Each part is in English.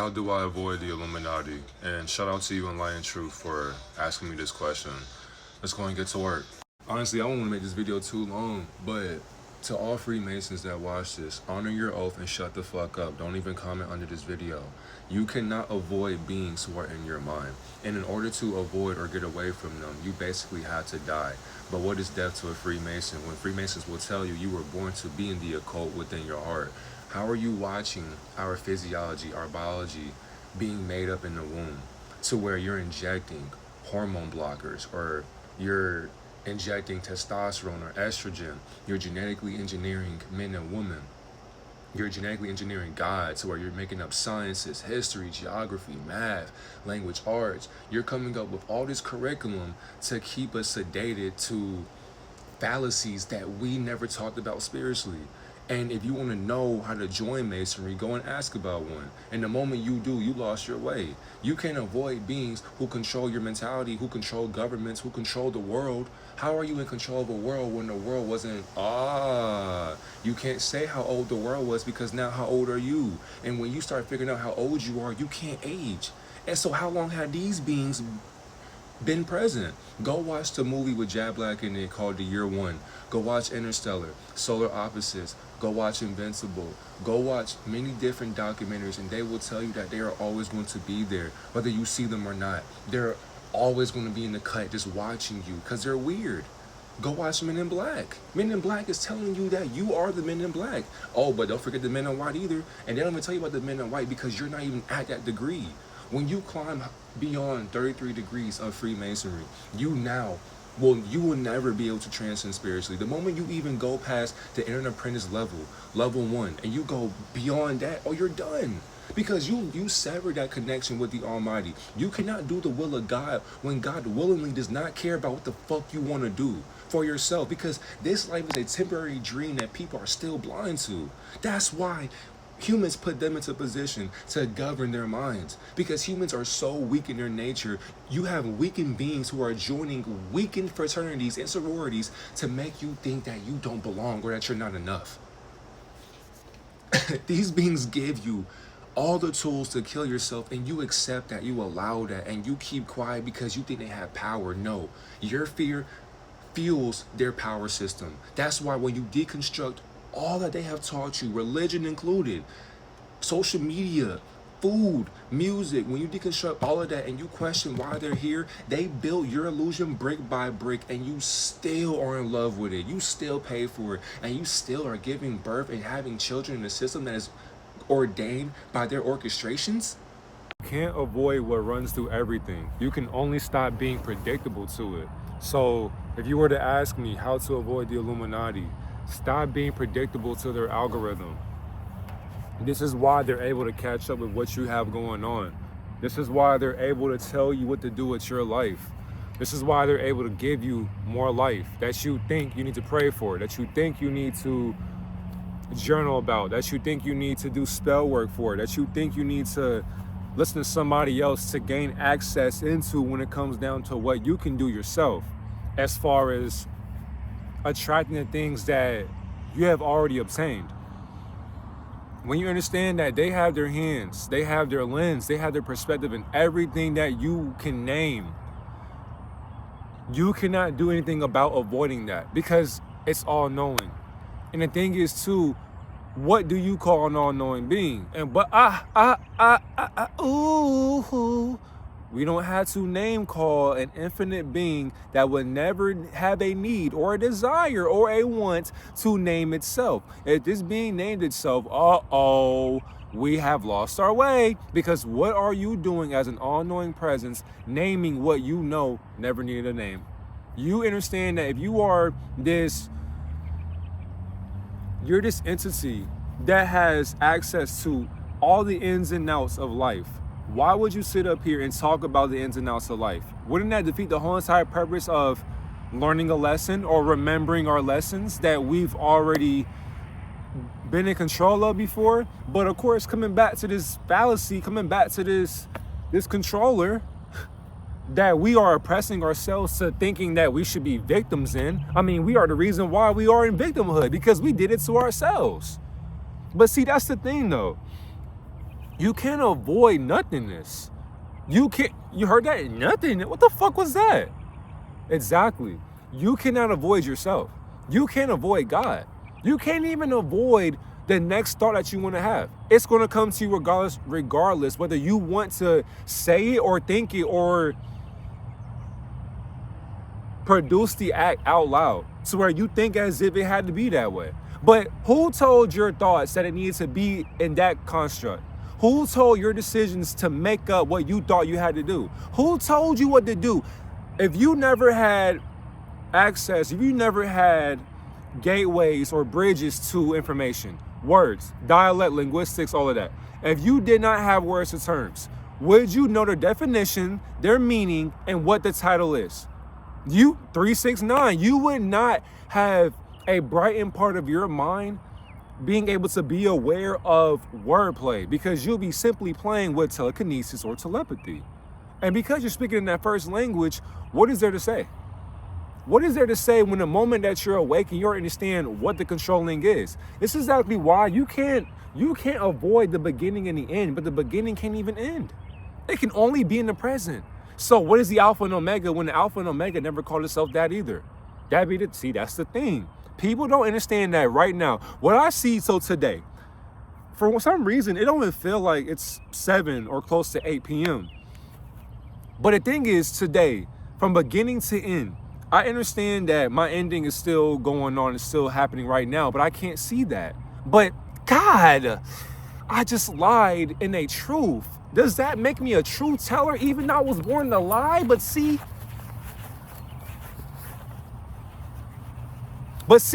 How do I avoid the Illuminati? And shout out to you and Lion Truth for asking me this question. Let's go and get to work. Honestly, I don't want to make this video too long, but to all Freemasons that watch this, honor your oath and shut the fuck up. Don't even comment under this video. You cannot avoid beings who are in your mind. And in order to avoid or get away from them, you basically have to die. But what is death to a Freemason? When Freemasons will tell you you were born to be in the occult within your heart. How are you watching our physiology, our biology being made up in the womb to where you're injecting hormone blockers or you're injecting testosterone or estrogen? You're genetically engineering men and women. You're genetically engineering God to where you're making up sciences, history, geography, math, language arts. You're coming up with all this curriculum to keep us sedated to fallacies that we never talked about spiritually. And if you want to know how to join Masonry, go and ask about one. And the moment you do, you lost your way. You can't avoid beings who control your mentality, who control governments, who control the world. How are you in control of a world when the world wasn't? You can't say how old the world was because now how old are you? And when you start figuring out how old you are, you can't age. And so how long have these beings been present? Go watch the movie with Jack Black in it called The Year One. Go watch Interstellar, Solar Opposites. Go watch Invincible. Go watch many different documentaries, and they will tell you that they are always going to be there, whether you see them or not. They're always going to be in the cut just watching you because they're weird. Go watch Men in Black. Men in Black is telling you that you are the Men in Black. Oh, but don't forget the Men in White either. And they don't even tell you about the Men in White because you're not even at that degree. When you climb beyond 33 degrees of Freemasonry, you will never be able to transcend spiritually. The moment you even go past the Inner Apprentice level 1, and you go beyond that, you're done. Because you sever that connection with the Almighty. You cannot do the will of God when God willingly does not care about what the fuck you want to do for yourself. Because this life is a temporary dream that people are still blind to. That's why humans put them into position to govern their minds, because humans are so weak in their nature. You have weakened beings who are joining weakened fraternities and sororities to make you think that you don't belong or that you're not enough. These beings give you all the tools to kill yourself, and you accept that, you allow that, and you keep quiet because you think they have power. No, your fear fuels their power system. That's why when you deconstruct all that they have taught you, religion included, social media, food, music, when you deconstruct all of that and you question why they're here, they built your illusion brick by brick, and you still are in love with it. You still pay for it, and you still are giving birth and having children in a system that is ordained by their orchestrations. You can't avoid what runs through everything. You can only stop being predictable to it. So if you were to ask me how to avoid the Illuminati, stop being predictable to their algorithm. This is why they're able to catch up with what you have going on. This is why they're able to tell you what to do with your life. This is why they're able to give you more life that you think you need to pray for, that you think you need to journal about, that you think you need to do spell work for, that you think you need to listen to somebody else to gain access into when it comes down to what you can do yourself, as far as attracting the things that you have already obtained. When you understand that they have their hands, they have their lens, they have their perspective in everything that you can name, you cannot do anything about avoiding that because it's all knowing. And the thing is too, what do you call an all-knowing being? And we don't have to name call an infinite being that would never have a need or a desire or a want to name itself. If this being named itself, we have lost our way. Because what are you doing as an all-knowing presence, naming what you know never needed a name? You understand that if you are you're this entity that has access to all the ins and outs of life, why would you sit up here and talk about the ins and outs of life? Wouldn't that defeat the whole entire purpose of learning a lesson or remembering our lessons that we've already been in control of before? But of course, coming back to this fallacy, coming back to this controller that we are oppressing ourselves to thinking that we should be victims in. I mean, we are the reason why we are in victimhood, because we did it to ourselves. But see, that's the thing though. You can't avoid nothingness. You heard that? Nothing. What the fuck was that? Exactly. You cannot avoid yourself. You can't avoid God. You can't even avoid the next thought that you want to have. It's going to come to you regardless whether you want to say it or think it or produce the act out loud. So where you think as if it had to be that way. But who told your thoughts that it needs to be in that construct? Who told your decisions to make up what you thought you had to do? Who told you what to do? If you never had access, if you never had gateways or bridges to information, words, dialect, linguistics, all of that, if you did not have words to terms, would you know their definition, their meaning, and what the title is? You, 369, you would not have a brightened part of your mind being able to be aware of wordplay because you'll be simply playing with telekinesis or telepathy. And because you're speaking in that first language, what is there to say? What is there to say when the moment that you're awake and you understand what the controlling is? This is exactly why you can't avoid the beginning and the end, but the beginning can't even end. It can only be in the present. So what is the Alpha and Omega when the Alpha and Omega never called itself that either? See, that's the thing. People don't understand that right now. What I see today, for some reason, it don't even feel like it's 7 or close to 8 p.m. But the thing is, today, from beginning to end, I understand that my ending is still going on, it's still happening right now, but I can't see that. But God, I just lied in a truth. Does that make me a truth teller even though I was born to lie? But see,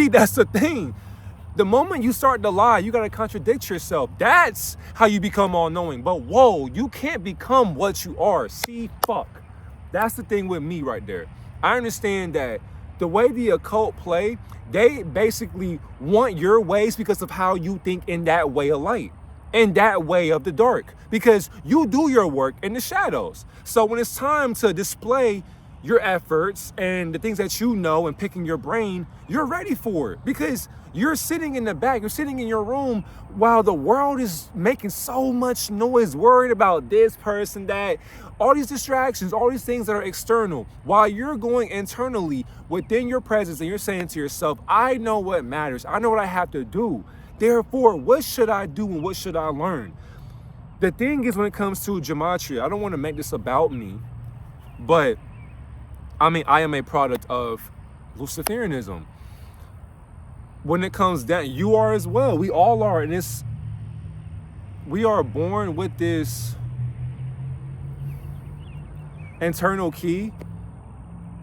that's the thing. The moment you start to lie, you got to contradict yourself. That's how you become all-knowing. But whoa, you can't become what you are. See, fuck. That's the thing with me right there. I understand that the way the occult play, they basically want your ways because of how you think in that way of light, in that way of the dark, because you do your work in the shadows. So when it's time to display your efforts and the things that you know and picking your brain, you're ready for it because you're sitting in the back, you're sitting in your room while the world is making so much noise, worried about this person, that, all these distractions, all these things that are external, while you're going internally within your presence and you're saying to yourself, I know what matters. I know what I have to do. Therefore, what should I do and what should I learn? The thing is, when it comes to gematria, I don't want to make this about me, but I mean, I am a product of Luciferianism. When it comes down, you are as well. We all are. And we are born with this internal key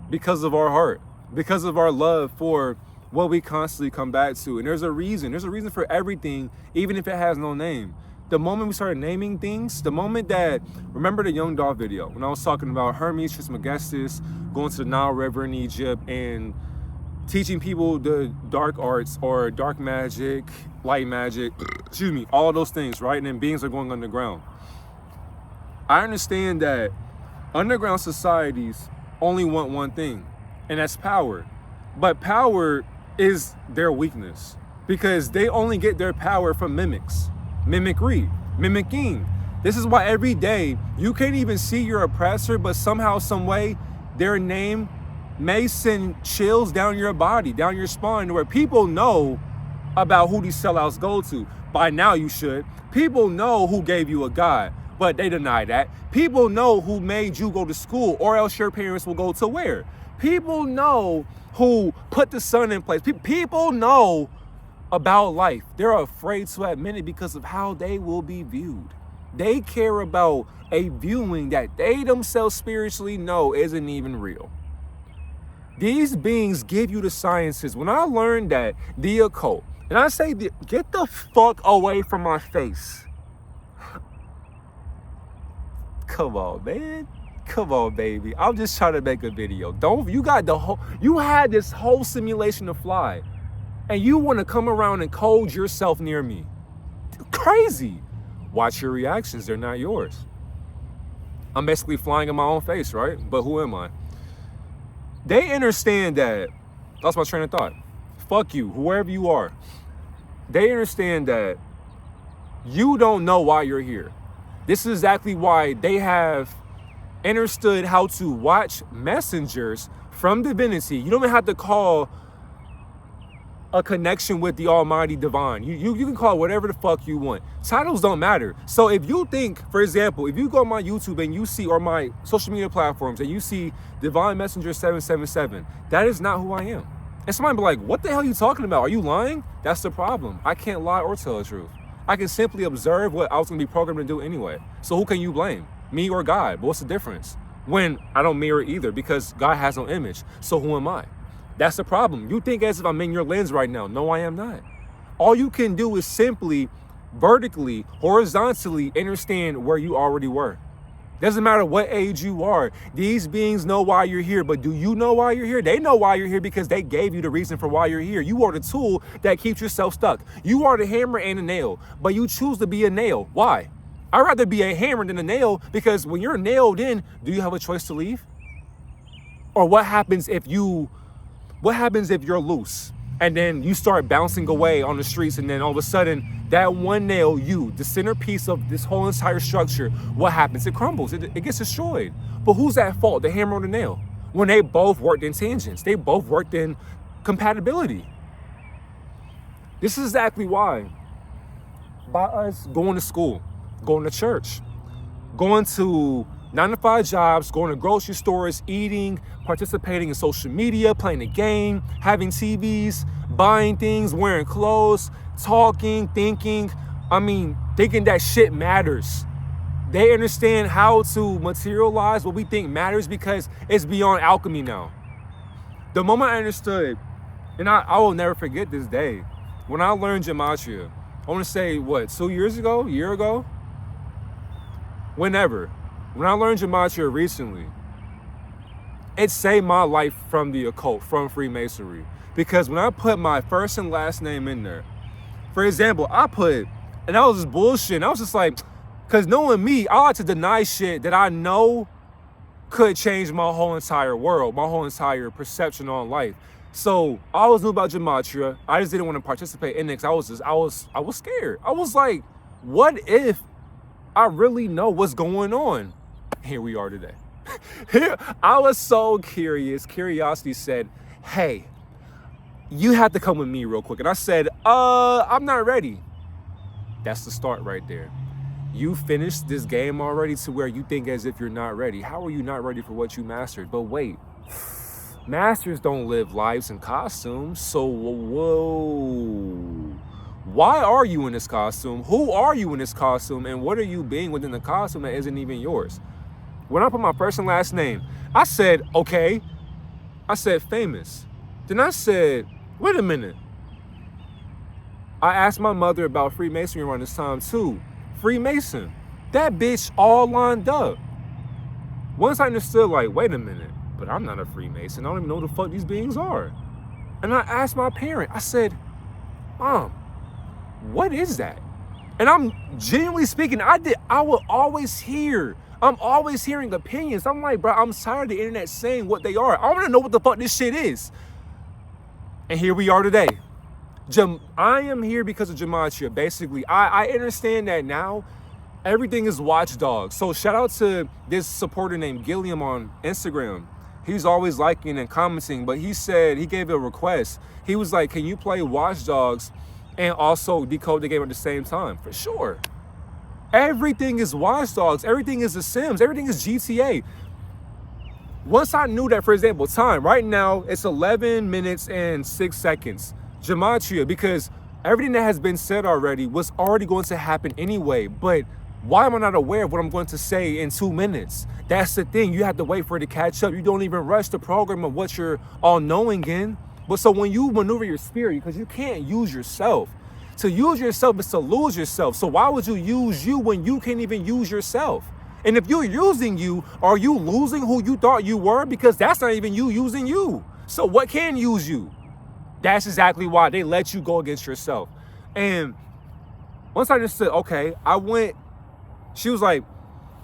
because of our heart, because of our love for what we constantly come back to. And there's a reason for everything, even if it has no name. The moment we started naming things, the moment that, remember the Young Dog video, when I was talking about Hermes Trismegistus going to the Nile River in Egypt and teaching people the dark arts or dark magic, light magic, all those things, right? And then beings are going underground. I understand that underground societies only want one thing, and that's power. But power is their weakness because they only get their power from mimics. Mimicry, mimicking. This is why every day you can't even see your oppressor, but somehow, some way, their name may send chills down your body, down your spine, where people know about who these sellouts go to. By now you should. People know who gave you a God, but they deny that. People know who made you go to school, or else your parents will go to where? People know who put the sun in place. People know about life. They're afraid to admit it because of how they will be viewed. They care about a viewing that they themselves spiritually know isn't even real. These beings give you the sciences. When I learned that the occult, and I say, get the fuck away from my face. Come on, man. Come on, baby. I'm just trying to make a video. You had this whole simulation to fly. And you want to come around and code yourself near me. Crazy. Watch your reactions. They're not yours. I'm basically flying in my own face, right? But who am I? They understand that. That's my train of thought. Fuck you, whoever you are. They understand that you don't know why you're here. This is exactly why they have understood how to watch messengers from divinity. You don't even have to call a connection with the Almighty Divine. You can call it whatever the fuck you want. Titles don't matter. So if you think, for example, if you go on my YouTube and you see, or my social media platforms, and you see Divine Messenger 777, that is not who I am. And somebody be like, what the hell are you talking about? Are you lying? That's the problem. I can't lie or tell the truth. I can simply observe what I was going to be programmed to do anyway. So who can you blame? Me or God? But what's the difference? When I don't mirror either, because God has no image. So who am I? That's the problem. You think as if I'm in your lens right now. No, I am not. All you can do is simply vertically, horizontally understand where you already were. Doesn't matter what age you are. These beings know why you're here, but do you know why you're here? They know why you're here because they gave you the reason for why you're here. You are the tool that keeps yourself stuck. You are the hammer and the nail, but you choose to be a nail. Why? I'd rather be a hammer than a nail, because when you're nailed in, do you have a choice to leave? Or what happens if you're loose and then you start bouncing away on the streets, and then all of a sudden that one nail, the centerpiece of this whole entire structure, what happens? It crumbles, it gets destroyed. But who's at fault, the hammer or the nail? When they both worked in tangents, they both worked in compatibility. This is exactly why, by us going to school, going to church, going to 9-to-5 jobs, going to grocery stores, eating, participating in social media, playing a game, having TVs, buying things, wearing clothes, talking, thinking that shit matters. They understand how to materialize what we think matters because it's beyond alchemy now. The moment I understood, and I will never forget this day, when I learned gematria, I want to say, 2 years ago, a year ago? When I learned gematria recently, it saved my life from the occult, from Freemasonry. Because when I put my first and last name in there, for example, and that was just bullshit. And I was just like, because knowing me, I like to deny shit that I know could change my whole entire world, my whole entire perception on life. So I always knew about gematria. I just didn't want to participate in it because I was scared. I was like, what if I really know what's going on? Here we are today. I was so curious. Curiosity said, hey, you have to come with me real quick. And I said, I'm not ready. That's the start right there. You finished this game already to where you think as if you're not ready. How are you not ready for what you mastered? But wait, masters don't live lives in costumes. So, whoa. Why are you in this costume? Who are you in this costume? And what are you being within the costume that isn't even yours? When I put my first and last name, I said, okay. I said famous. Then I said, wait a minute. I asked my mother about Freemasonry around this time too. Freemason. That bitch all lined up. Once I understood, like, wait a minute, but I'm not a Freemason. I don't even know who the fuck these beings are. And I asked my parent, I said, Mom, what is that? And I'm genuinely speaking, I'm always hearing opinions. I'm like, bro, I'm tired of the internet saying what they are. I want to know what the fuck this shit is. And here we are today. I am here because of gematria. Basically, I understand that now everything is watchdog. So shout out to this supporter named Gilliam on Instagram. He's always liking and commenting, but he said, he gave a request. He was like, can you play Watchdogs and also decode the game at the same time? For sure. Everything is Watchdogs. Everything is The Sims. Everything is GTA. Once I knew that, for example, time, right now, it's 11 minutes and 6 seconds. Gematria, because everything that has been said already was already going to happen anyway. But why am I not aware of what I'm going to say in 2 minutes? That's the thing. You have to wait for it to catch up. You don't even rush the program of what you're all knowing in. But so when you maneuver your spirit, because you can't use yourself. To use yourself is to lose yourself. So why would you use you when you can't even use yourself? And if you're using you, are you losing who you thought you were? Because that's not even you using you. So what can use you? That's exactly why they let you go against yourself. And once I just said, okay, she was like,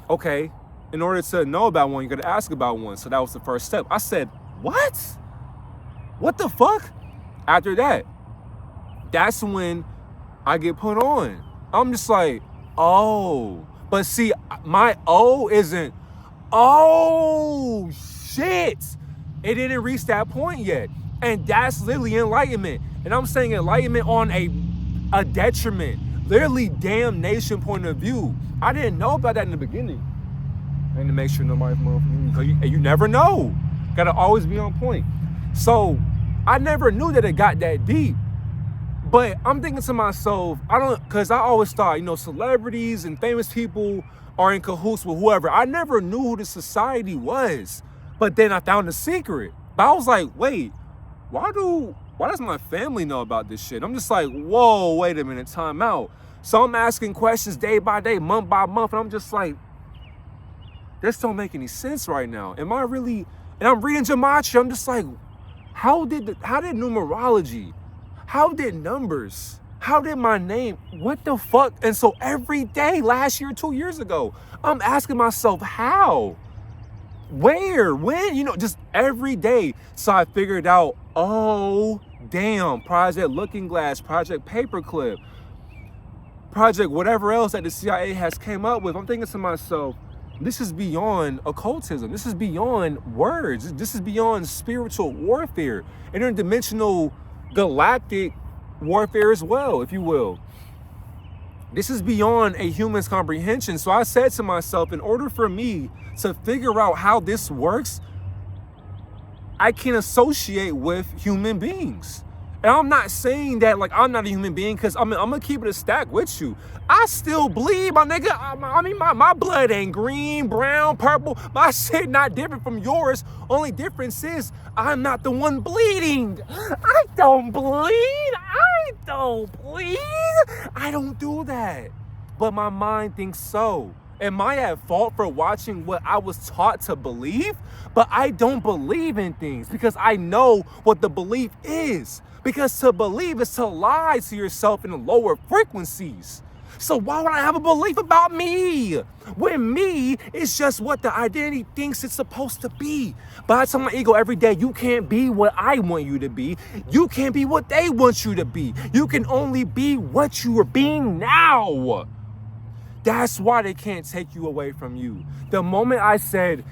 okay, in order to know about one, you got to ask about one. So that was the first step. I said, what? What the fuck? After that, that's when I get put on. I'm just like, oh, But see, my O isn't, oh shit. It didn't reach that point yet. And that's literally enlightenment. And I'm saying enlightenment on a detriment, literally damnation point of view. I didn't know about that in the beginning. I need to make sure nobody's because you never know. Gotta always be on point. So I never knew that it got that deep. But I'm thinking to myself, because I always thought, celebrities and famous people are in cahoots with whoever. I never knew who the society was. But then I found the secret. But I was like, wait, why does my family know about this shit? I'm just like, whoa, wait a minute, time out. So I'm asking questions day by day, month by month, and I'm just like, this don't make any sense right now. Am I really? And I'm reading Gematria. I'm just like, how did numerology? How did numbers? How did my name? What the fuck? And so every day, last year, 2 years ago, I'm asking myself, how? Where? When? Just every day. So I figured out, oh, damn, Project Looking Glass, Project Paperclip, Project whatever else that the CIA has came up with. I'm thinking to myself, this is beyond occultism. This is beyond words. This is beyond spiritual warfare, interdimensional galactic warfare as well, if you will. This is beyond a human's comprehension. So I said to myself, in order for me to figure out how this works, I can associate with human beings. And I'm not saying that like I'm not a human being, because I'm gonna keep it a stack with you. I still bleed, my nigga. My blood ain't green, brown, purple. My shit not different from yours. Only difference is I'm not the one bleeding. I don't bleed. I don't do that. But my mind thinks so. Am I at fault for watching what I was taught to believe? But I don't believe in things because I know what the belief is. Because to believe is to lie to yourself in the lower frequencies. So why would I have a belief about me? When me is just what the identity thinks it's supposed to be. But I tell my ego every day, you can't be what I want you to be. You can't be what they want you to be. You can only be what you are being now. That's why they can't take you away from you. The moment I said,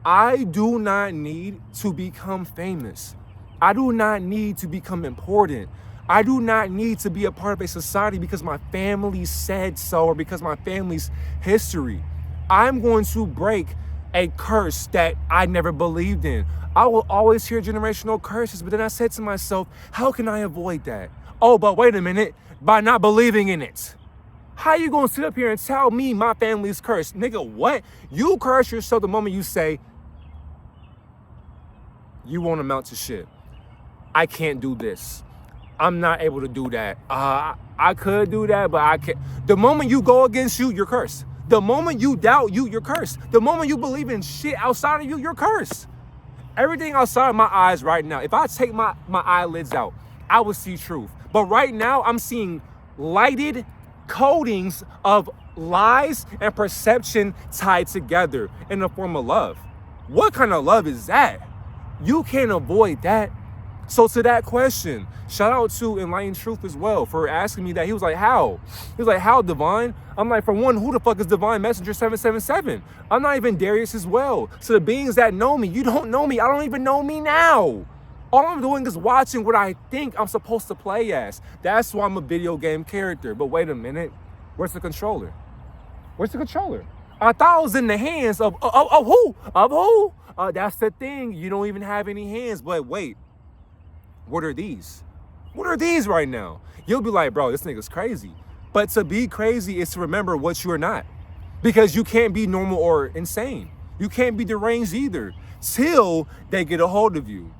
I do not need to become famous. I do not need to become important. I do not need to be a part of a society because my family said so or because my family's history. I'm going to break a curse that I never believed in. I will always hear generational curses, but then I said to myself, how can I avoid that? Oh, but wait a minute, by not believing in it. How you gonna sit up here and tell me my family's cursed? Nigga, what? You curse yourself the moment you say, you won't amount to shit. I can't do this. I'm not able to do that. I could do that, but I can't. The moment you go against you, you're cursed. The moment you doubt you, you're cursed. The moment you believe in shit outside of you, you're cursed. Everything outside of my eyes right now, if I take my eyelids out, I will see truth. But right now, I'm seeing lighted coatings of lies and perception tied together in the form of love. What kind of love is that? You can't avoid that. So to that question, shout out to Enlightened Truth as well for asking me that. He was like, how? He was like, how, Divine? I'm like, for one, who the fuck is Divine Messenger 777? I'm not even Darius as well. So the beings that know me, you don't know me. I don't even know me now. All I'm doing is watching what I think I'm supposed to play as. That's why I'm a video game character. But wait a minute, where's the controller? Where's the controller? I thought it was in the hands of who? Of who? That's the thing. You don't even have any hands. But wait. What are these? What are these right now? You'll be like, bro, this nigga's crazy. But to be crazy is to remember what you are not. Because you can't be normal or insane. You can't be deranged either till they get a hold of you.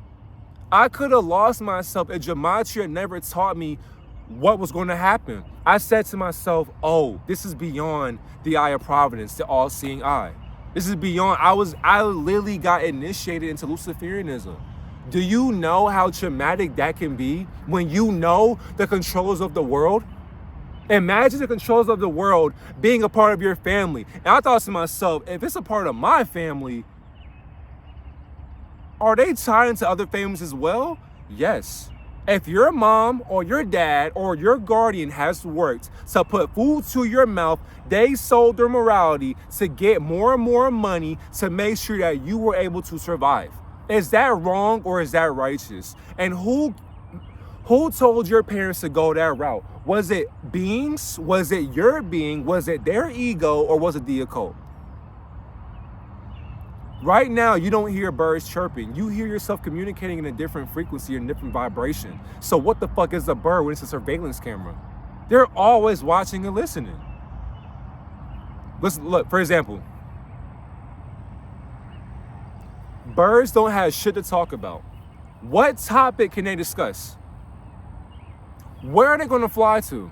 I could have lost myself if Gematria never taught me what was going to happen. I said to myself, oh, this is beyond the eye of providence, the all-seeing eye. This is beyond, I literally got initiated into Luciferianism. Do you know how traumatic that can be when you know the controllers of the world? Imagine the controllers of the world being a part of your family. And I thought to myself, if it's a part of my family, are they tied into other families as well? Yes. If your mom or your dad or your guardian has worked to put food to your mouth, they sold their morality to get more and more money to make sure that you were able to survive. Is that wrong or is that righteous? And who told your parents to go that route? Was it beings? Was it your being? Was it their ego? Or was it the occult? Right now, you don't hear birds chirping. You hear yourself communicating in a different frequency or different vibration. So what the fuck is a bird when it's a surveillance camera? They're always watching and listening. Listen, look, for example, birds don't have shit to talk about. What topic can they discuss? Where are they going to fly to?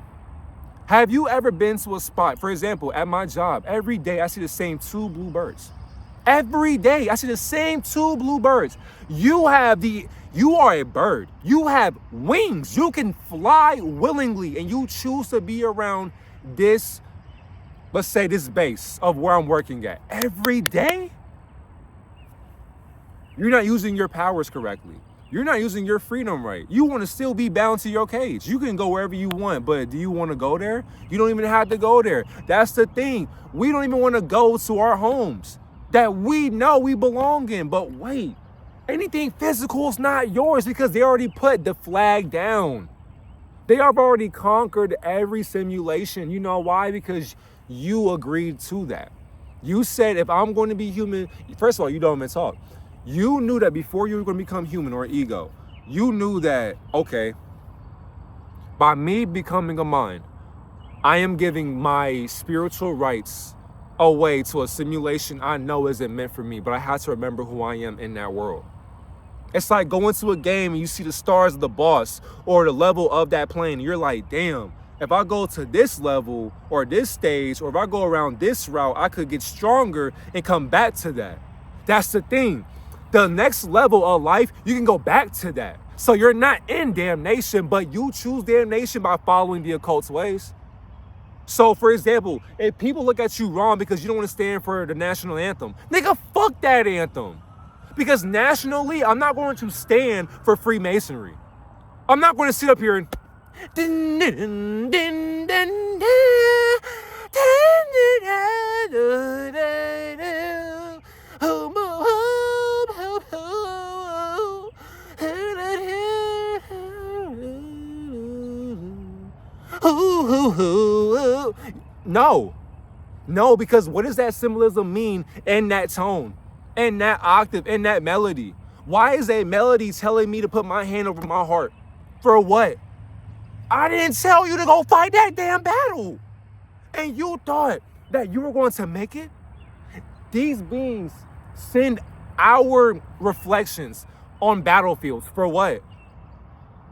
Have you ever been to a spot, for example, at my job, every day I see the same 2 blue birds. Every day I see the same 2 blue birds. You are a bird. You have wings. You can fly willingly and you choose to be around this, let's say this base of where I'm working at. Every day, you're not using your powers correctly. You're not using your freedom right. You want to still be bound to your cage. You can go wherever you want, but do you want to go there? You don't even have to go there. That's the thing. We don't even want to go to our homes that we know we belong in. But wait, anything physical is not yours because they already put the flag down. They have already conquered every simulation. You know why? Because you agreed to that. You said, if I'm going to be human, first of all, you don't even talk. You knew that before you were going to become human or ego, you knew that, okay, by me becoming a mind, I am giving my spiritual rights away to a simulation I know isn't meant for me, but I have to remember who I am in that world. It's like going to a game and you see the stars of the boss or the level of that plane. And you're like, damn, if I go to this level or this stage, or if I go around this route, I could get stronger and come back to that. That's the thing. The next level of life, you can go back to that. So you're not in damnation, but you choose damnation by following the occult's ways. So, for example, if people look at you wrong because you don't want to stand for the national anthem, nigga, fuck that anthem. Because nationally, I'm not going to stand for Freemasonry. I'm not going to sit up here and No, because what does that symbolism mean in that tone, in that octave, in that melody? Why is a melody telling me to put my hand over my heart? For what? I didn't tell you to go fight that damn battle. And you thought that you were going to make it? These beings send our reflections on battlefields. For what?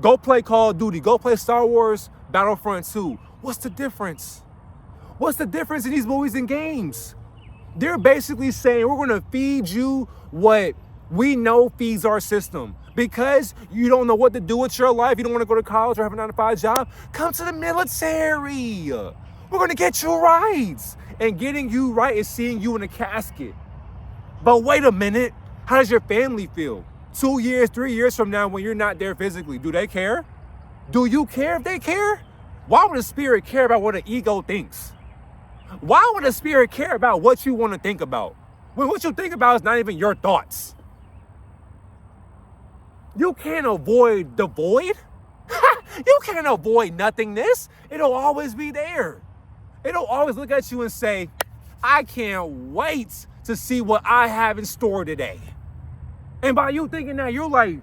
Go play Call of Duty. Go play Star Wars Battlefront 2. What's the difference? What's the difference in these movies and games? They're basically saying we're going to feed you what we know feeds our system. Because you don't know what to do with your life, you don't want to go to college or have a 9-to-5 job, come to the military. We're going to get you right. And getting you right is seeing you in a casket. But wait a minute. How does your family feel? 2 years, 3 years from now when you're not there physically, do they care? Do you care if they care? Why would a spirit care about what an ego thinks? Why would a spirit care about what you want to think about? When what you think about is not even your thoughts. You can't avoid the void. You can't avoid nothingness. It'll always be there. It'll always look at you and say, I can't wait to see what I have in store today. And by you thinking that, you're like,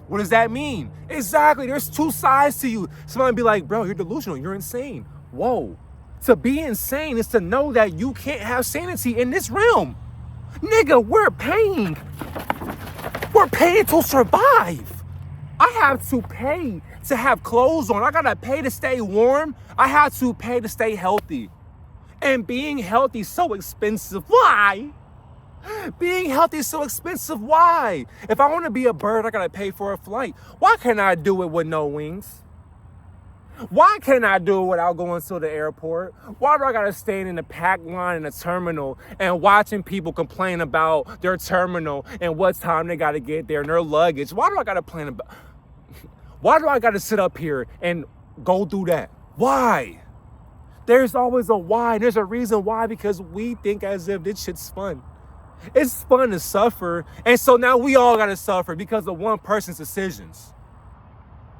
what does that mean? Exactly. There's 2 sides to you. Somebody be like, bro, you're delusional. You're insane. Whoa. To be insane is to know that you can't have sanity in this realm. Nigga, we're paying. We're paying to survive. I have to pay to have clothes on. I gotta pay to stay warm. I have to pay to stay healthy. And being healthy is so expensive. Why? Being healthy is so expensive. Why? If I want to be a bird, I gotta pay for a flight. Why can't I do it with no wings? Why can't I do it without going to the airport? Why do I gotta stand in the pack line in a terminal and watching people complain about their terminal and what time they gotta get there and their luggage? Why do I gotta plan about? Why do I got to sit up here and go through that? Why? There's always a why. There's a reason why, because we think as if this shit's fun. It's fun to suffer. And so now we all got to suffer because of one person's decisions.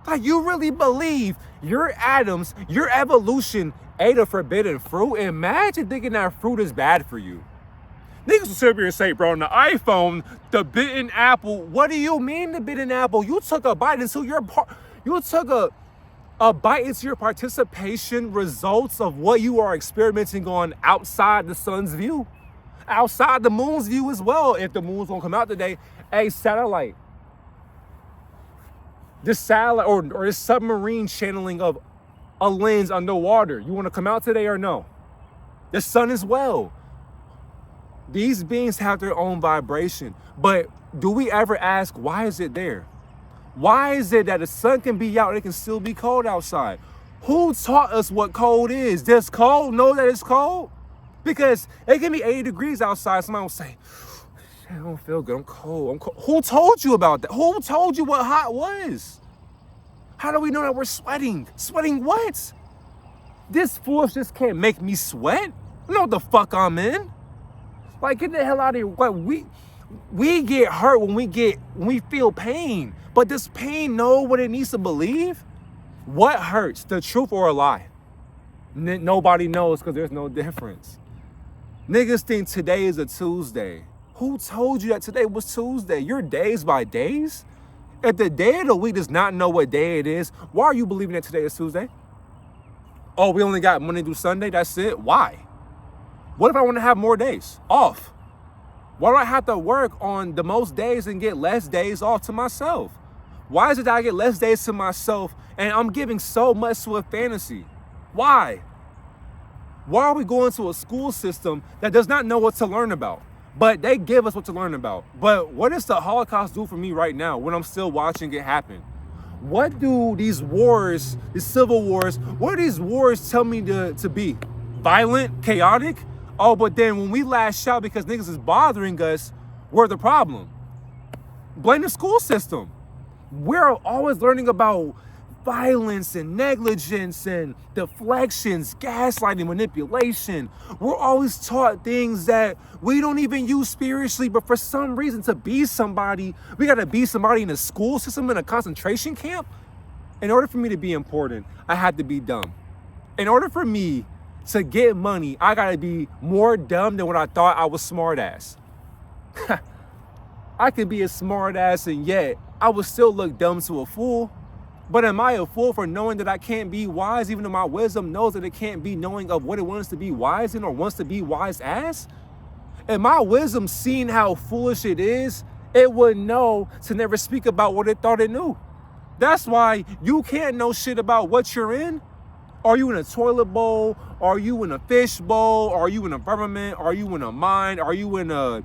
Like, you really believe your atoms, your evolution ate a forbidden fruit? Imagine thinking that fruit is bad for you. Niggas will sit here and say, bro, on the iPhone, the bitten apple. What do you mean the bitten apple? You took a bite into you took a bite into your participation results of what you are experimenting on outside the sun's view. Outside the moon's view as well. If the moon's gonna come out today, a satellite. This satellite or this submarine channeling of a lens underwater. You want to come out today or no? The sun as well. These beings have their own vibration. But do we ever ask, why is it there? Why is it that the sun can be out and it can still be cold outside? Who taught us what cold is? Does cold know that it's cold? Because it can be 80 degrees outside. Somebody will say, I don't feel good. I'm cold. Who told you about that? Who told you what hot was? How do we know that we're sweating? Sweating what? This foolishness can't make me sweat. I know what the fuck I'm in. Like, get the hell out of here. Like, we get hurt when we feel pain. But does pain know what it needs to believe? What hurts, the truth or a lie? Nobody knows because there's no difference. Niggas think today is a Tuesday. Who told you that today was Tuesday? You're days by days? If the day of the week does not know what day it is, why are you believing that today is Tuesday? Oh, we only got Monday through Sunday, that's it? Why? What if I want to have more days off? Why do I have to work on the most days and get less days off to myself? Why is it that I get less days to myself and I'm giving so much to a fantasy? Why? Why are we going to a school system that does not know what to learn about? But they give us what to learn about. But what does the Holocaust do for me right now when I'm still watching it happen? What do these wars, these civil wars, what do these wars tell me to be? Violent, chaotic? Oh, but then when we lash out because niggas is bothering us, we're the problem. Blame the school system. We're always learning about violence and negligence and deflections, gaslighting, manipulation. We're always taught things that we don't even use spiritually, but for some reason to be somebody, we gotta be somebody in a school system, in a concentration camp. In order for me to be important, I had to be dumb. In order for me to get money, I gotta be more dumb than what I thought I was smart ass. I could be a smart ass and yet I would still look dumb to a fool. But am I a fool for knowing that I can't be wise, even though my wisdom knows that it can't be knowing of what it wants to be wise in or wants to be wise as? And my wisdom, seeing how foolish it is, it would know to never speak about what it thought it knew. That's why you can't know shit about what you're in. Are you in a toilet bowl? Are you in a fish bowl? Are you in a firmament? Are you in a mind? Are you in a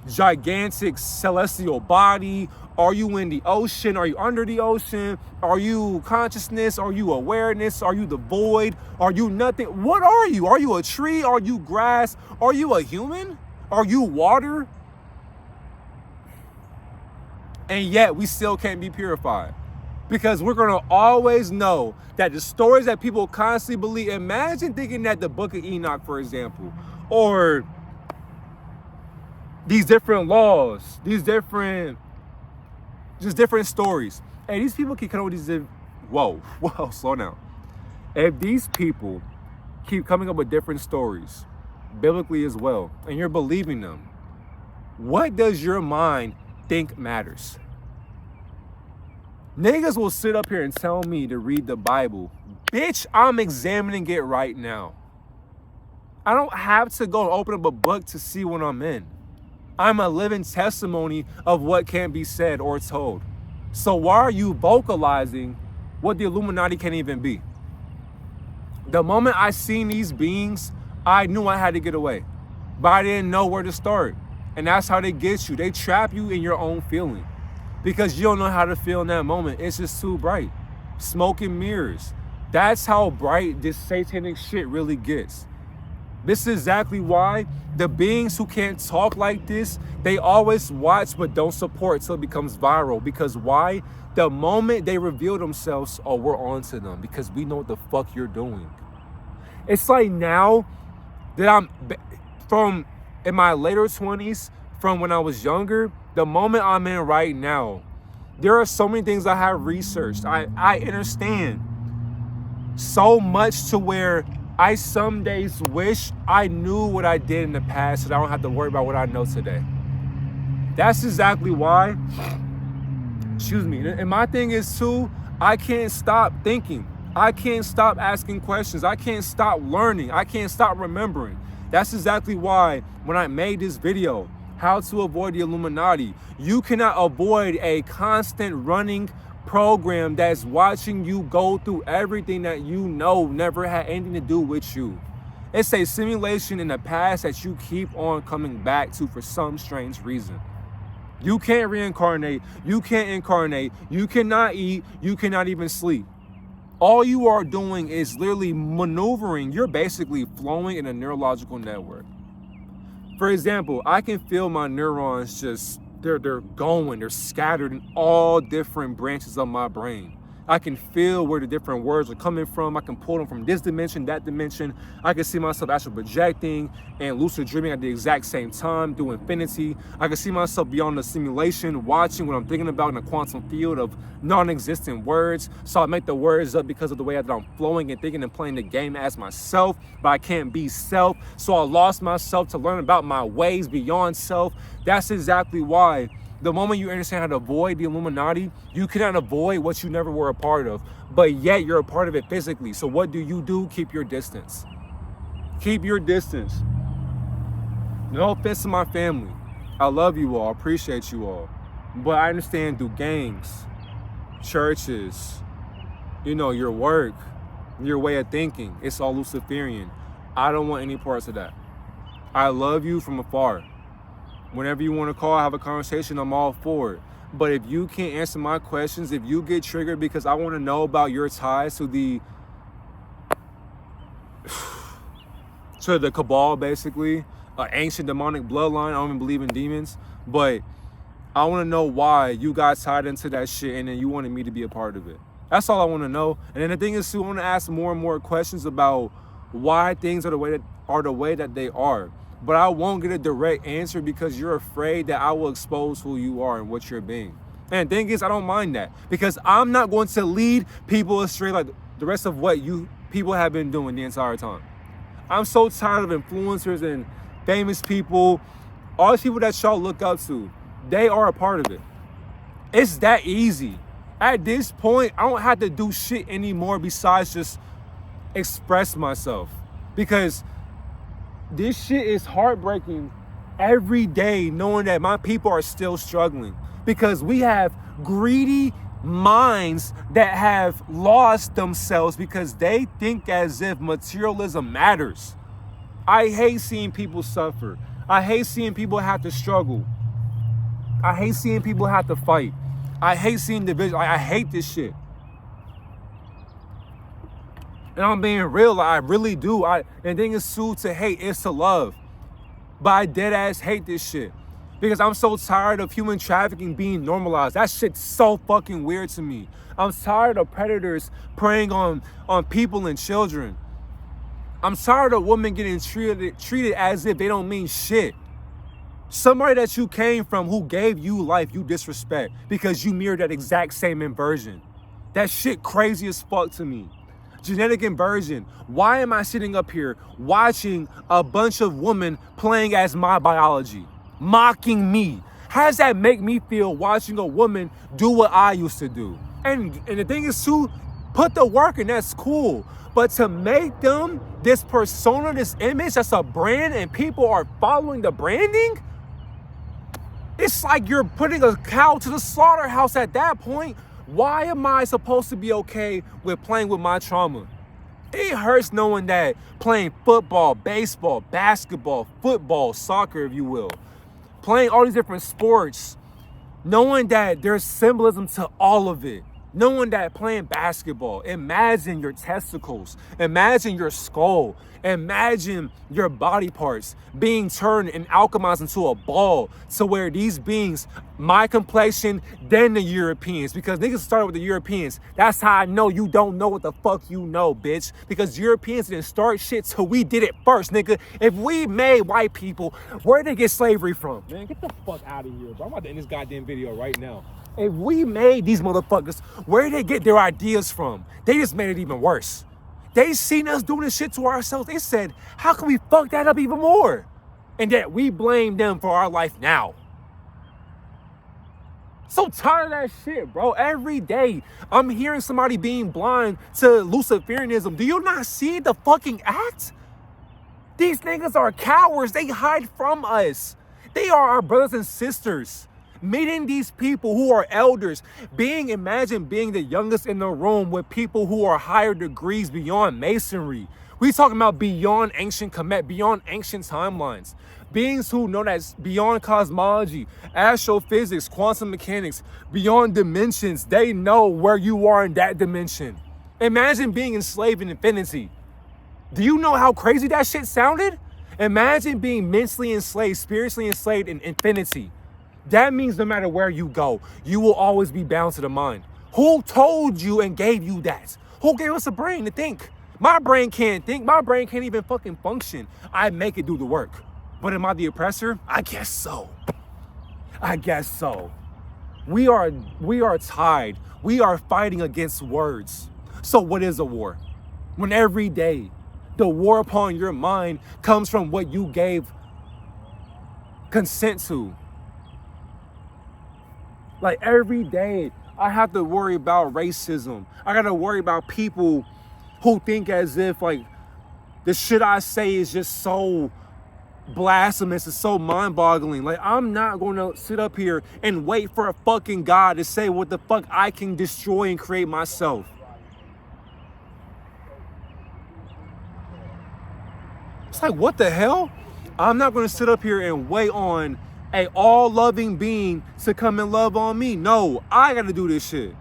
gigantic celestial body? Are you in the ocean? Are you under the ocean? Are you consciousness? Are you awareness? Are you the void? Are you nothing? What are you? Are you a tree? Are you grass? Are you a human? Are you water? And yet we still can't be purified. Because we're going to always know that the stories that people constantly believe, imagine thinking that the Book of Enoch, for example, or these different laws, these different stories. And these people keep coming with these, whoa, slow down. If these people keep coming up with different stories, biblically as well, and you're believing them, what does your mind think matters? Niggas will sit up here and tell me to read the Bible. Bitch, I'm examining it right now. I don't have to go and open up a book to see what I'm in. I'm a living testimony of what can be said or told. So why are you vocalizing what the Illuminati can't even be? The moment I seen these beings, I knew I had to get away. But I didn't know where to start. And that's how they get you. They trap you in your own feeling. Because you don't know how to feel in that moment. It's just too bright. Smoke and mirrors. That's how bright this satanic shit really gets. This is exactly why the beings who can't talk like this, they always watch but don't support till it becomes viral. Because why? The moment they reveal themselves, oh, we're on to them because we know what the fuck you're doing. It's like now that I'm from in my later 20s, from when I was younger, the moment I'm in right now, there are so many things I have researched. I understand so much to where I some days wish I knew what I did in the past so that I don't have to worry about what I know today. That's exactly why, excuse me, and my thing is too, I can't stop thinking. I can't stop asking questions. I can't stop learning. I can't stop remembering. That's exactly why when I made this video, how to avoid the Illuminati, you cannot avoid a constant running program that's watching you go through everything that you know never had anything to do with you. It's a simulation in the past that you keep on coming back to for some strange reason. You can't reincarnate. You can't incarnate. You cannot eat. You cannot even sleep. All you are doing is literally maneuvering. You're basically flowing in a neurological network. For example, I can feel my neurons just, they're going, they're scattered in all different branches of my brain. I can feel where the different words are coming from. I can pull them from this dimension, that dimension. I can see myself actually projecting and lucid dreaming at the exact same time through infinity. I can see myself beyond the simulation, watching what I'm thinking about in a quantum field of non-existent words. So I make the words up because of the way that I'm flowing and thinking and playing the game as myself, but I can't be self. So I lost myself to learn about my ways beyond self. That's exactly why the moment you understand how to avoid the Illuminati, you cannot avoid what you never were a part of, but yet you're a part of it physically. So what do? Keep your distance. Keep your distance. No offense to my family. I love you all, appreciate you all. But I understand through gangs, churches, your work, your way of thinking, it's all Luciferian. I don't want any parts of that. I love you from afar. Whenever you want to call, have a conversation, I'm all for it. But if you can't answer my questions, if you get triggered because I want to know about your ties to the cabal, basically, an ancient demonic bloodline, I don't even believe in demons, but I want to know why you got tied into that shit and then you wanted me to be a part of it. That's all I want to know. And then the thing is, too, I want to ask more and more questions about why things are the way that they are. But I won't get a direct answer because you're afraid that I will expose who you are and what you're being. And the thing is, I don't mind that because I'm not going to lead people astray like the rest of what you people have been doing the entire time. I'm so tired of influencers and famous people, all these people that y'all look up to. They are a part of it. It's that easy. At this point, I don't have to do shit anymore besides just express myself because this shit is heartbreaking every day knowing that my people are still struggling because we have greedy minds that have lost themselves because they think as if materialism matters. I hate seeing people suffer. I hate seeing people have to struggle. I hate seeing people have to fight. I hate seeing division. I hate this shit. And I'm being real, I really do. And the thing is, too, to hate is to love. But I dead ass hate this shit. Because I'm so tired of human trafficking being normalized. That shit's so fucking weird to me. I'm tired of predators preying on people and children. I'm tired of women getting treated as if they don't mean shit. Somebody that you came from who gave you life, you disrespect because you mirrored that exact same inversion. That shit crazy as fuck to me. Genetic inversion. Why am I sitting up here watching a bunch of women playing as my biology, mocking me? How does that make me feel watching a woman do what I used to do? And the thing is, too, put the work in, that's cool. But to make them this persona, this image, that's a brand and people are following the branding, it's like you're putting a cow to the slaughterhouse at that point. Why am I supposed to be okay with playing with my trauma? It hurts knowing that playing football, baseball, basketball, football, soccer, if you will, playing all these different sports, knowing that there's symbolism to all of it. Knowing that playing basketball, imagine your testicles, imagine your skull, imagine your body parts being turned and alchemized into a ball to where these beings, my complexion, then the Europeans, because niggas started with the Europeans. That's how I know you don't know what the fuck you know, bitch, because Europeans didn't start shit till we did it first, nigga. If we made white people, where did they get slavery from? Man, get the fuck out of here, bro. I'm about to end this goddamn video right now. If we made these motherfuckers, where did they get their ideas from? They just made it even worse. They seen us doing this shit to ourselves. They said, how can we fuck that up even more? And that we blame them for our life now. So tired of that shit, bro. Every day, I'm hearing somebody being blind to Luciferianism. Do you not see the fucking act? These niggas are cowards. They hide from us. They are our brothers and sisters. Meeting these people who are elders, imagine being the youngest in the room with people who are higher degrees beyond masonry. We talking about beyond ancient Kemet, beyond ancient timelines. Beings who know that's beyond cosmology, astrophysics, quantum mechanics, beyond dimensions. They know where you are in that dimension. Imagine being enslaved in infinity. Do you know how crazy that shit sounded? Imagine being mentally enslaved, spiritually enslaved in infinity. That means no matter where you go, you will always be bound to the mind. Who told you and gave you that? Who gave us a brain to think? My brain can't think. My brain can't even fucking function. I make it do the work. But am I the oppressor? I guess so. I guess so. We are tied. We are fighting against words. So what is a war? When every day the war upon your mind comes from what you gave consent to. Like every day, I have to worry about racism. I gotta worry about people who think as if like the shit I say is just so blasphemous, it's so mind-boggling. Like I'm not gonna sit up here and wait for a fucking God to say what the fuck I can destroy and create myself. It's like, what the hell? I'm not gonna sit up here and wait on a all-loving being to come and love on me. No, I gotta do this shit.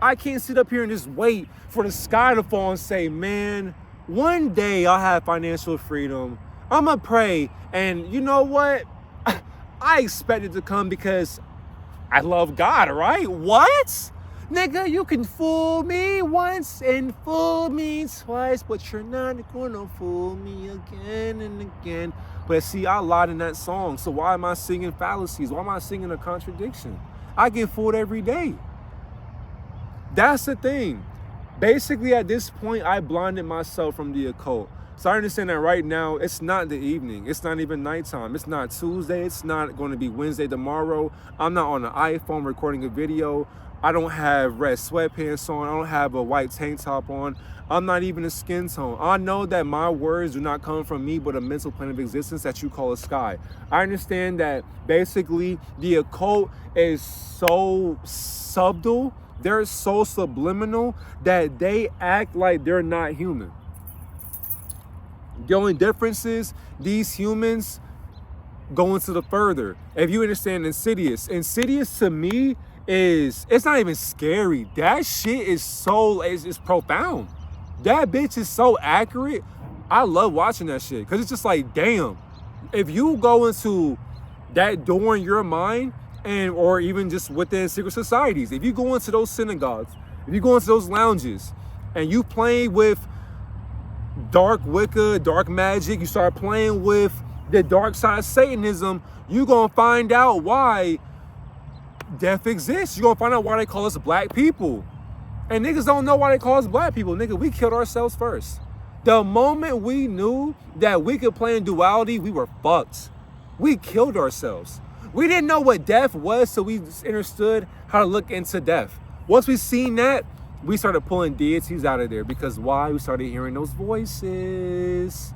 I can't sit up here and just wait for the sky to fall and say, man, one day I'll have financial freedom. I'ma pray, and you know what? I expect it to come because I love God, right? What? Nigga, you can fool me once and fool me twice, but you're not gonna fool me again and again. But see, I lied in that song, so why am I singing fallacies? Why am I singing a contradiction? I get fooled every day. That's the thing. Basically, at this point, I blinded myself from the occult. So I understand that right now, it's not the evening. It's not even nighttime. It's not Tuesday. It's not going to be Wednesday tomorrow. I'm not on an iPhone recording a video. I don't have red sweatpants on. I don't have a white tank top on. I'm not even a skin tone. I know that my words do not come from me, but a mental plane of existence that you call a sky. I understand that basically the occult is so subtle, they're so subliminal that they act like they're not human. The only difference is these humans go into the further. If you understand Insidious to me it's not even scary. That shit is so, it's profound. That bitch is so accurate. I love watching that shit because it's just like, damn, if you go into that door in your mind or even just within secret societies, if you go into those synagogues, if you go into those lounges and you play with dark Wicca, dark magic, you start playing with the dark side of Satanism, you're gonna find out why death exists. You're gonna find out why they call us black people. And niggas don't know why they call us black people. Nigga, we killed ourselves first. The moment we knew that we could play in duality, we were fucked. We killed ourselves. We didn't know what death was, so we understood how to look into death. Once we seen that, we started pulling deities out of there. Because why? We started hearing those voices.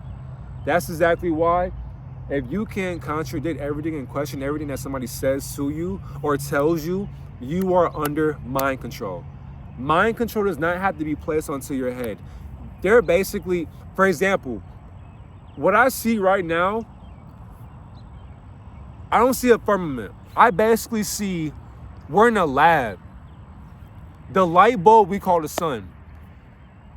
That's exactly why. If you can't contradict everything and question everything that somebody says to you or tells you, you are under mind control. Mind control does not have to be placed onto your head. They're basically, for example, what I see right now, I don't see a firmament. I basically see we're in a lab. The light bulb we call the sun.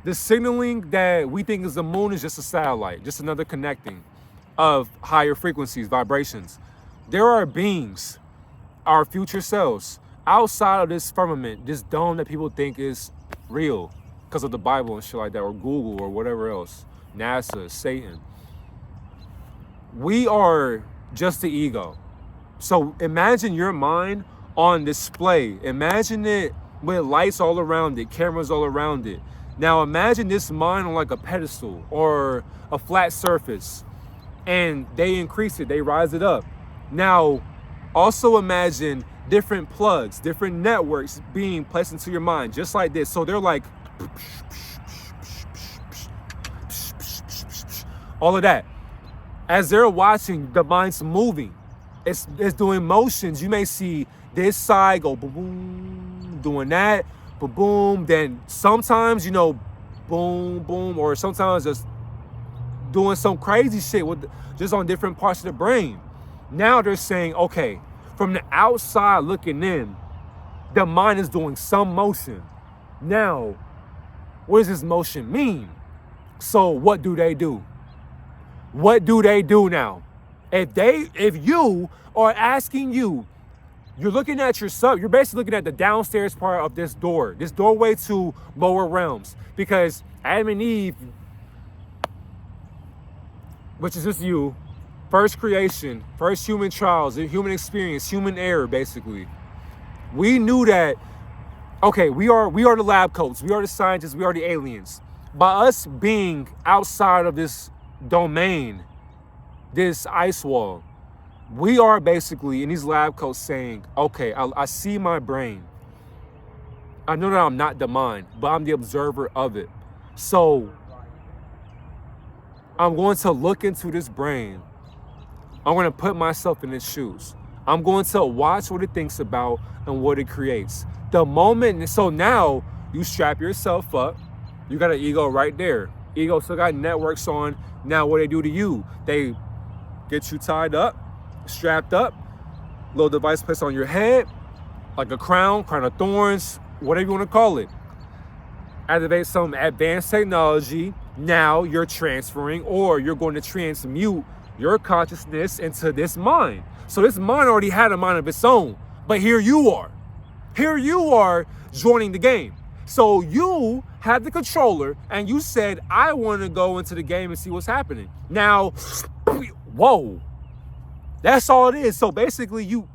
The signaling that we think is the moon is just a satellite, just another connecting of higher frequencies, vibrations. There are beings, our future selves, outside of this firmament, this dome that people think is real because of the Bible and shit like that, or Google or whatever else, NASA, Satan. We are just the ego. So imagine your mind on display. Imagine it with lights all around it, cameras all around it. Now imagine this mind on like a pedestal or a flat surface, and they increase it, they rise it up. Now also imagine different plugs, different networks being placed into your mind, just like this. So they're like all of that. As they're watching, the mind's moving. It's doing motions. You may see this side go boom, boom, doing that, boom, boom. Then sometimes, boom, boom, or sometimes just doing some crazy shit with just on different parts of the brain. Now they're saying, okay, from the outside looking in, the mind is doing some motion. Now, what does this motion mean? So what do they do? What do they do now? If you are asking you're looking at yourself, you're basically looking at the downstairs part of this door, this doorway to lower realms. Because Adam and Eve, which is just you, first creation, first human trials, human experience, human error, basically. We knew that, okay, we are the lab coats, we are the scientists, we are the aliens. By us being outside of this domain, this ice wall, we are basically in these lab coats saying, okay, I see my brain. I know that I'm not the mind, but I'm the observer of it. So I'm going to look into this brain. I'm going to put myself in its shoes. I'm going to watch what it thinks about and what it creates. The moment, so now you strap yourself up. You got an ego right there. Ego still got networks on. Now what they do to you, they get you tied up, strapped up, little device placed on your head, like a crown of thorns, whatever you want to call it. Activate some advanced technology. Now you're transferring, or you're going to transmute your consciousness into this mind. So this mind already had a mind of its own, but here you are joining the game. So you had the controller and you said, I want to go into the game and see what's happening. Now, whoa, that's all it is. So basically you're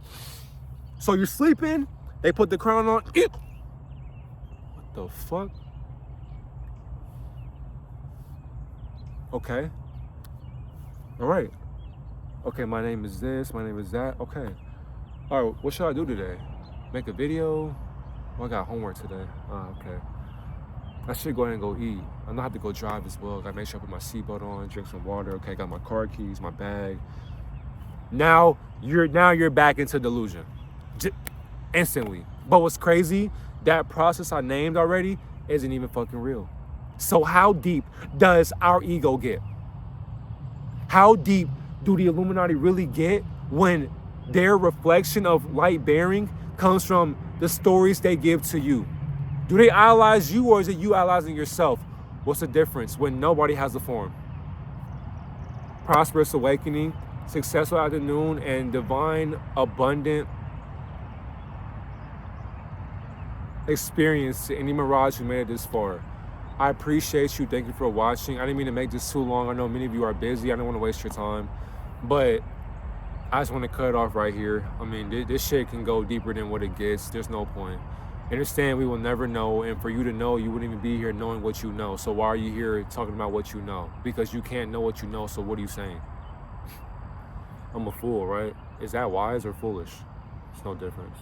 sleeping, they put the crown on. What the fuck? Okay. All right. Okay, my name is this, my name is that. Okay. All right, what should I do today? Make a video? Oh, I got homework today. Okay. I should go ahead and go eat. I know I have to go drive as well. Gotta make sure I put my seatbelt on, drink some water. Okay, got my car keys, my bag. Now you're back into delusion. Instantly. But what's crazy, that process I named already isn't even fucking real. So how deep does our ego get? How deep do the Illuminati really get when their reflection of light bearing comes from the stories they give to you? Do they idolize you, or is it you idolizing yourself? What's the difference when nobody has a form? Prosperous awakening, successful afternoon, and divine abundant experience to any mirage who made it this far. I appreciate you. Thank you for watching. I didn't mean to make this too long. I know many of you are busy. I don't want to waste your time, but I just want to cut it off right here. I mean, this shit can go deeper than what it gets. There's no point. Understand, we will never know, and for you to know, you wouldn't even be here knowing what you know. So why are you here talking about what you know? Because you can't know what you know, so what are you saying? I'm a fool, right? Is that wise or foolish? It's no difference.